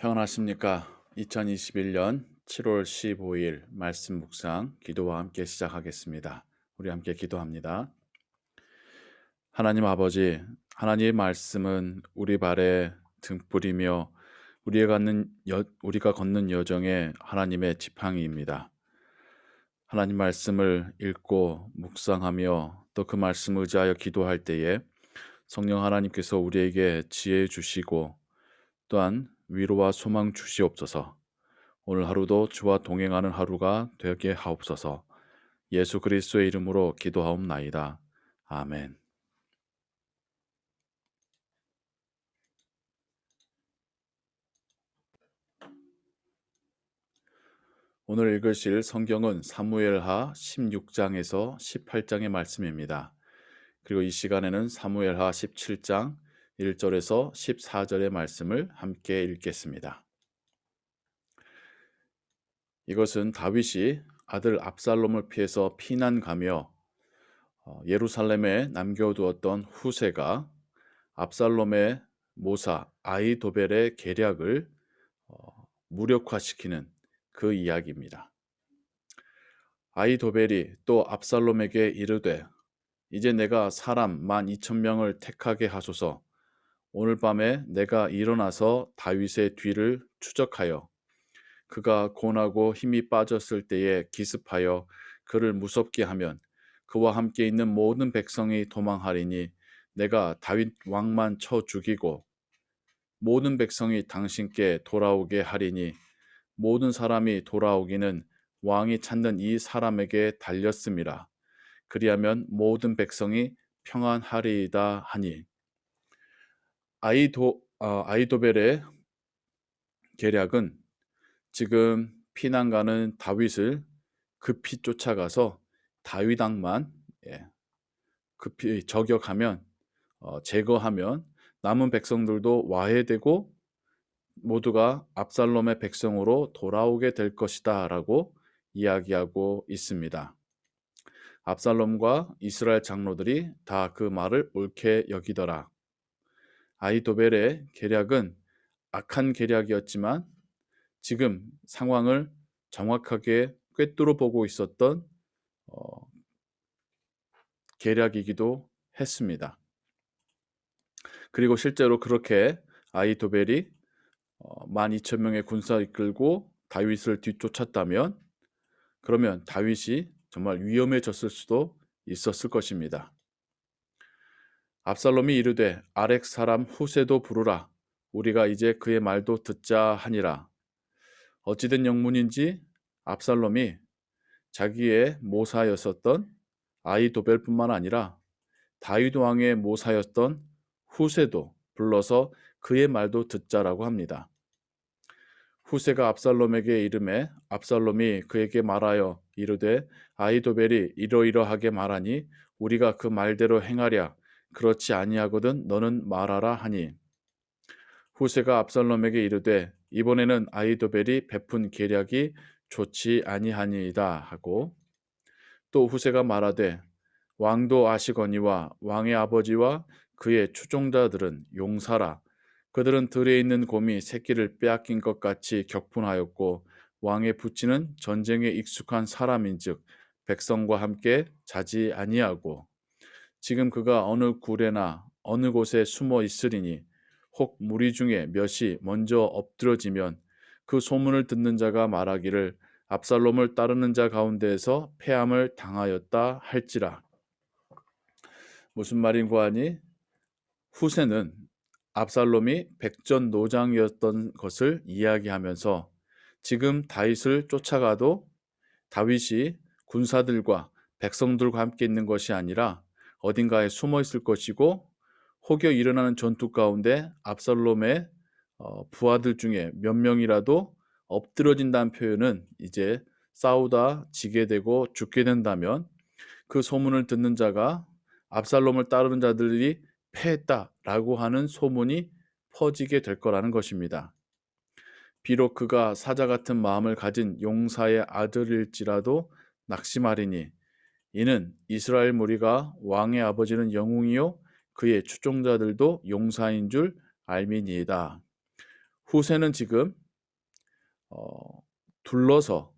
평안하십니까? 2021년 7월 15일 말씀 묵상 기도와 함께 시작하겠습니다. 우리 함께 기도합니다. 하나님 아버지, 하나님의 말씀은 우리 발에 등불이며 우리가 걷는 여정에 하나님의 지팡이입니다. 하나님 말씀을 읽고 묵상하며 또 그 말씀 의지하여 기도할 때에 성령 하나님께서 우리에게 지혜 주시고 또한 위로와 소망 주시옵소서. 오늘 하루도 주와 동행하는 하루가 되게 하옵소서. 예수 그리스도의 이름으로 기도하옵나이다. 아멘. 오늘 읽으실 성경은 사무엘하 16장에서 18장의 말씀입니다. 그리고 이 시간에는 사무엘하 17장 1절에서 14절의 말씀을 함께 읽겠습니다. 이것은 다윗이 아들 압살롬을 피해서 피난 가며 예루살렘에 남겨두었던 후세가 압살롬의 모사 아히도벨의 계략을 무력화시키는 그 이야기입니다. 아히도벨이 또 압살롬에게 이르되 이제 내가 사람 12,000명을 택하게 하소서. 오늘 밤에 내가 일어나서 다윗의 뒤를 추적하여 그가 고나고 힘이 빠졌을 때에 기습하여 그를 무섭게 하면 그와 함께 있는 모든 백성이 도망하리니 내가 다윗 왕만 쳐 죽이고 모든 백성이 당신께 돌아오게 하리니 모든 사람이 돌아오기는 왕이 찾는 이 사람에게 달렸음이라. 그리하면 모든 백성이 평안하리이다 하니 아히도벨의 계략은 지금 피난 가는 다윗을 급히 쫓아가서 다윗 왕만 급히 저격하면 제거하면 남은 백성들도 와해되고 모두가 압살롬의 백성으로 돌아오게 될 것이다 라고 이야기하고 있습니다. 압살롬과 이스라엘 장로들이 다 그 말을 옳게 여기더라. 아히도벨의 계략은 악한 계략이었지만 지금 상황을 정확하게 꿰뚫어 보고 있었던 계략이기도 했습니다. 그리고 실제로 그렇게 아히도벨이 12,000명의 군사 이끌고 다윗을 뒤쫓았다면 그러면 다윗이 정말 위험해졌을 수도 있었을 것입니다. 압살롬이 이르되 아렉 사람 후세도 부르라. 우리가 이제 그의 말도 듣자 하니라. 어찌된 영문인지 압살롬이 자기의 모사였었던 아히도벨뿐만 아니라 다윗 왕의 모사였던 후세도 불러서 그의 말도 듣자라고 합니다. 후세가 압살롬에게 이르매 압살롬이 그에게 말하여 이르되 아히도벨이 이러이러하게 말하니 우리가 그 말대로 행하랴. 그렇지 아니하거든 너는 말하라 하니 후세가 압살롬에게 이르되 이번에는 아히도벨이 베푼 계략이 좋지 아니하니이다 하고 또 후세가 말하되 왕도 아시거니와 왕의 아버지와 그의 추종자들은 용사라. 그들은 들에 있는 곰이 새끼를 빼앗긴 것 같이 격분하였고 왕의 부치는 전쟁에 익숙한 사람인즉 백성과 함께 자지 아니하고 지금 그가 어느 굴에나 어느 곳에 숨어 있으리니 혹 무리 중에 몇이 먼저 엎드러지면 그 소문을 듣는 자가 말하기를 압살롬을 따르는 자 가운데에서 패함을 당하였다 할지라. 무슨 말인고 하니 후세는 압살롬이 백전노장이었던 것을 이야기하면서 지금 다윗을 쫓아가도 다윗이 군사들과 백성들과 함께 있는 것이 아니라 어딘가에 숨어 있을 것이고 혹여 일어나는 전투 가운데 압살롬의 부하들 중에 몇 명이라도 엎드러진다는 표현은 이제 싸우다 지게 되고 죽게 된다면 그 소문을 듣는 자가 압살롬을 따르는 자들이 패했다라고 하는 소문이 퍼지게 될 거라는 것입니다. 비록 그가 사자 같은 마음을 가진 용사의 아들일지라도 낙심하리니 이는 이스라엘 무리가 왕의 아버지는 영웅이요 그의 추종자들도 용사인 줄 알미니이다. 후세는 지금 어, 둘러서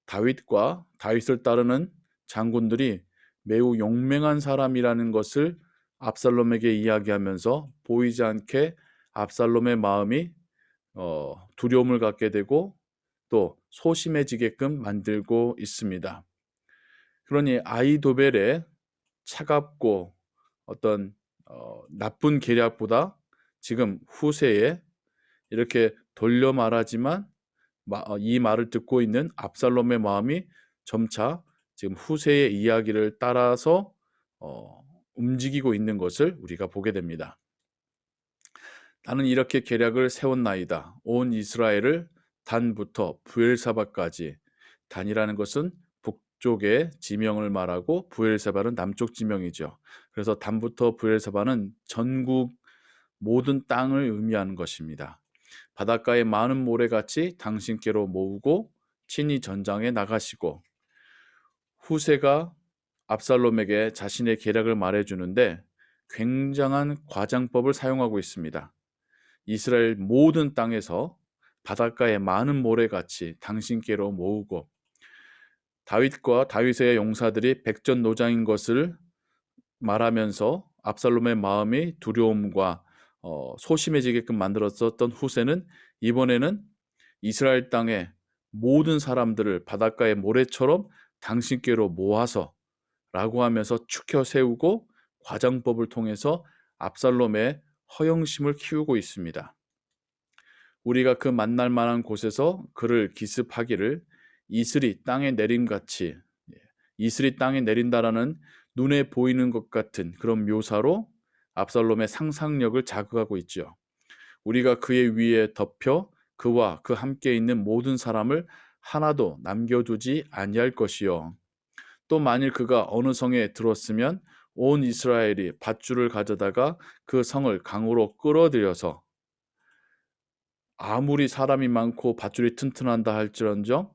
다윗을 따르는 장군들이 매우 용맹한 사람이라는 것을 압살롬에게 이야기하면서 보이지 않게 압살롬의 마음이 두려움을 갖게 되고 또 소심해지게끔 만들고 있습니다. 그러니 아히도벨의 차갑고 어떤 나쁜 계략보다 지금 후세에 이렇게 돌려 말하지만 이 말을 듣고 있는 압살롬의 마음이 점차 지금 후세의 이야기를 따라서 움직이고 있는 것을 우리가 보게 됩니다. 나는 이렇게 계략을 세웠나이다. 온 이스라엘을 단부터 브엘사바까지. 단이라는 것은 북쪽의 지명을 말하고 브엘사바는 남쪽 지명이죠. 그래서 단부터 브엘사바는 전국 모든 땅을 의미하는 것입니다. 바닷가의 많은 모래같이 당신께로 모으고 친히 전장에 나가시고. 후세가 압살롬에게 자신의 계략을 말해주는데 굉장한 과장법을 사용하고 있습니다. 이스라엘 모든 땅에서 바닷가의 많은 모래같이 당신께로 모으고, 다윗과 다윗의 용사들이 백전노장인 것을 말하면서 압살롬의 마음이 두려움과 소심해지게끔 만들었었던 후세는 이번에는 이스라엘 땅의 모든 사람들을 바닷가의 모래처럼 당신께로 모아서 라고 하면서 추켜 세우고 과장법을 통해서 압살롬의 허영심을 키우고 있습니다. 우리가 그 만날 만한 곳에서 그를 기습하기를 이슬이 땅에 내림같이, 이슬이 땅에 내린다라는 눈에 보이는 것 같은 그런 묘사로 압살롬의 상상력을 자극하고 있죠. 우리가 그의 위에 덮여 그와 그 함께 있는 모든 사람을 하나도 남겨두지 아니할 것이요. 또 만일 그가 어느 성에 들었으면 온 이스라엘이 밧줄을 가져다가 그 성을 강으로 끌어들여서, 아무리 사람이 많고 밧줄이 튼튼한다 할지언정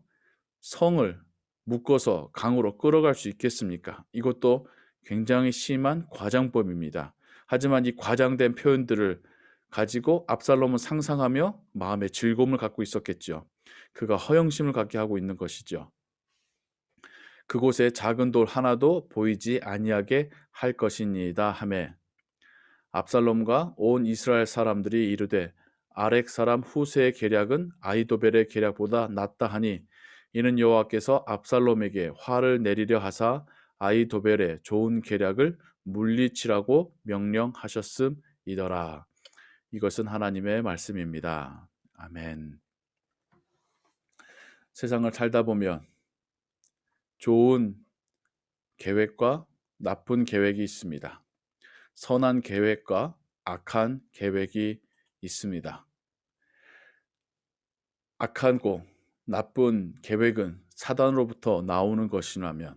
성을 묶어서 강으로 끌어갈 수 있겠습니까? 이것도 굉장히 심한 과장법입니다. 하지만 이 과장된 표현들을 가지고 압살롬은 상상하며 마음의 즐거움을 갖고 있었겠죠. 그가 허영심을 갖게 하고 있는 것이죠. 그곳에 작은 돌 하나도 보이지 아니하게 할 것이니이다 하매, 압살롬과 온 이스라엘 사람들이 이르되 아렉 사람 후세의 계략은 아히도벨의 계략보다 낫다 하니, 이는 여호와께서 압살롬에게 화를 내리려 하사 아히도벨의 좋은 계략을 물리치라고 명령하셨음이더라. 이것은 하나님의 말씀입니다. 아멘. 세상을 살다 보면 좋은 계획과 나쁜 계획이 있습니다. 선한 계획과 악한 계획이 있습니다. 악하고 나쁜 계획은 사단으로부터 나오는 것이라면,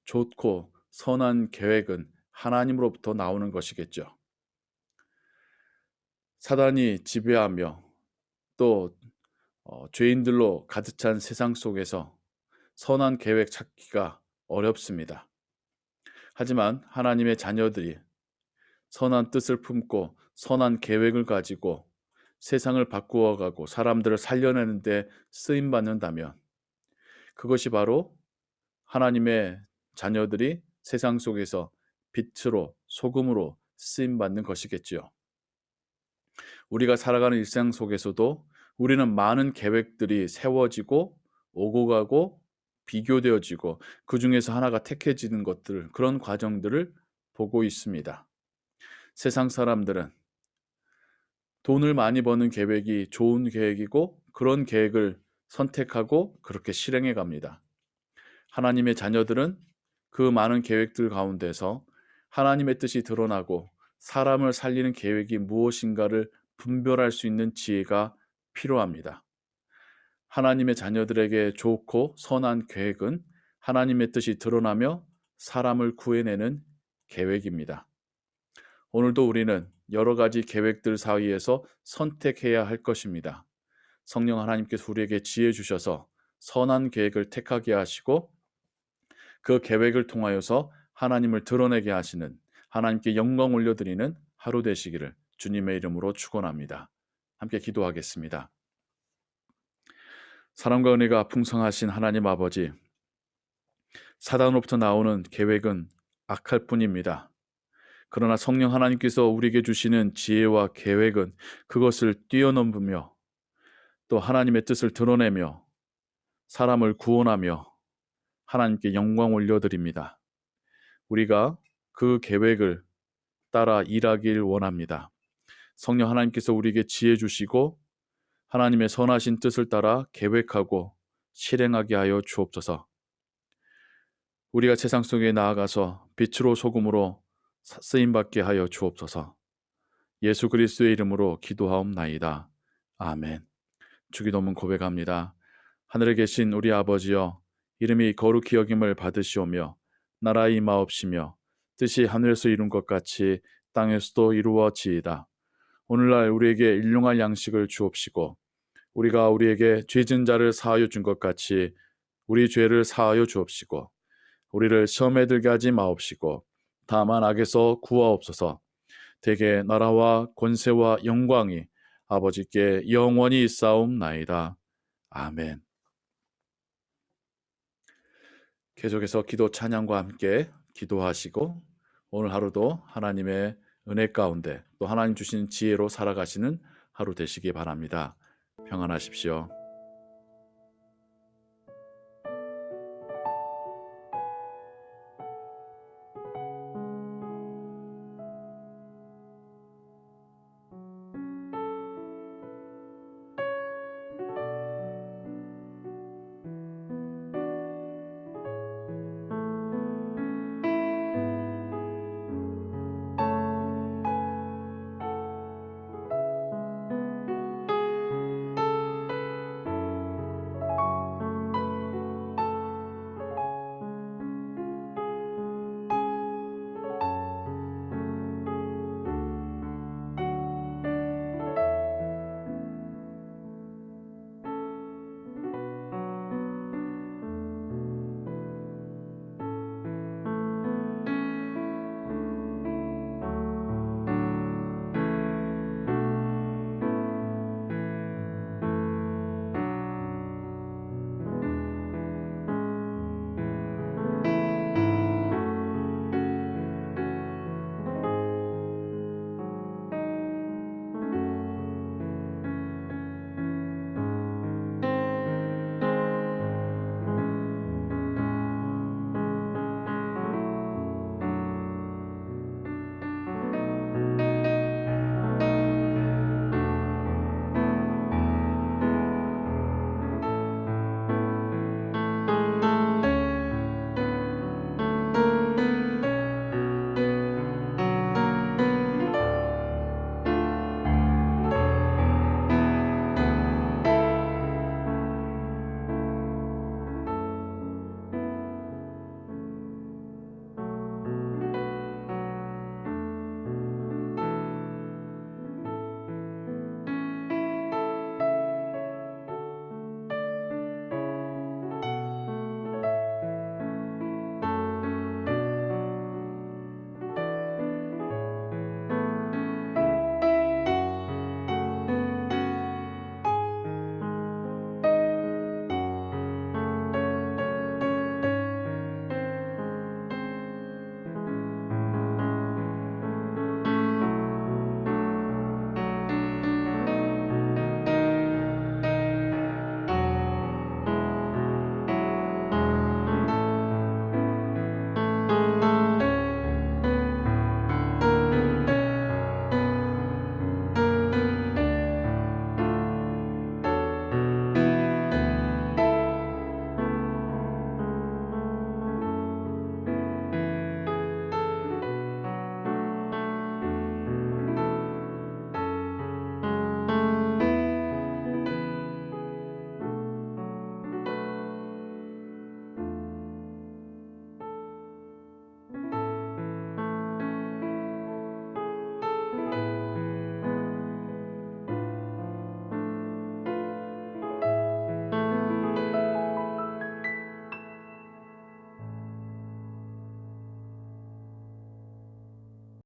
좋고 선한 계획은 하나님으로부터 나오는 것이겠죠. 사단이 지배하며 또 죄인들로 가득 찬 세상 속에서 선한 계획 찾기가 어렵습니다. 하지만 하나님의 자녀들이 선한 뜻을 품고 선한 계획을 가지고 세상을 바꾸어가고 사람들을 살려내는 데 쓰임받는다면, 그것이 바로 하나님의 자녀들이 세상 속에서 빛으로 소금으로 쓰임받는 것이겠지요. 우리가 살아가는 일상 속에서도 우리는 많은 계획들이 세워지고 오고 가고 비교되어지고 그 중에서 하나가 택해지는 것들, 그런 과정들을 보고 있습니다. 세상 사람들은 돈을 많이 버는 계획이 좋은 계획이고 그런 계획을 선택하고 그렇게 실행해 갑니다. 하나님의 자녀들은 그 많은 계획들 가운데서 하나님의 뜻이 드러나고 사람을 살리는 계획이 무엇인가를 분별할 수 있는 지혜가 필요합니다. 하나님의 자녀들에게 좋고 선한 계획은 하나님의 뜻이 드러나며 사람을 구해내는 계획입니다. 오늘도 우리는 여러 가지 계획들 사이에서 선택해야 할 것입니다. 성령 하나님께서 우리에게 지혜 주셔서 선한 계획을 택하게 하시고 그 계획을 통하여서 하나님을 드러내게 하시는, 하나님께 영광 올려드리는 하루 되시기를 주님의 이름으로 축원합니다. 함께 기도하겠습니다. 사랑과 은혜가 풍성하신 하나님 아버지, 사단으로부터 나오는 계획은 악할 뿐입니다. 그러나 성령 하나님께서 우리에게 주시는 지혜와 계획은 그것을 뛰어넘으며 또 하나님의 뜻을 드러내며 사람을 구원하며 하나님께 영광 올려드립니다. 우리가 그 계획을 따라 일하길 원합니다. 성령 하나님께서 우리에게 지혜 주시고 하나님의 선하신 뜻을 따라 계획하고 실행하게 하여 주옵소서. 우리가 세상 속에 나아가서 빛으로 소금으로 쓰임받게 하여 주옵소서. 예수 그리스도의 이름으로 기도하옵나이다. 아멘. 주기도문 고백합니다. 하늘에 계신 우리 아버지여, 이름이 거룩히 여김을 받으시오며 나라의 임하옵시며 뜻이 하늘에서 이룬 것 같이 땅에서도 이루어지이다. 오늘날 우리에게 일용할 양식을 주옵시고 우리가 우리에게 죄진 자를 사하여 준 것 같이 우리 죄를 사하여 주옵시고 우리를 시험에 들게 하지 마옵시고 다만 악에서 구하옵소서. 대개 나라와 권세와 영광이 아버지께 영원히 있사옵나이다. 아멘. 계속해서 기도 찬양과 함께 기도하시고 오늘 하루도 하나님의 은혜 가운데 또 하나님 주신 지혜로 살아가시는 하루 되시기 바랍니다. 평안하십시오.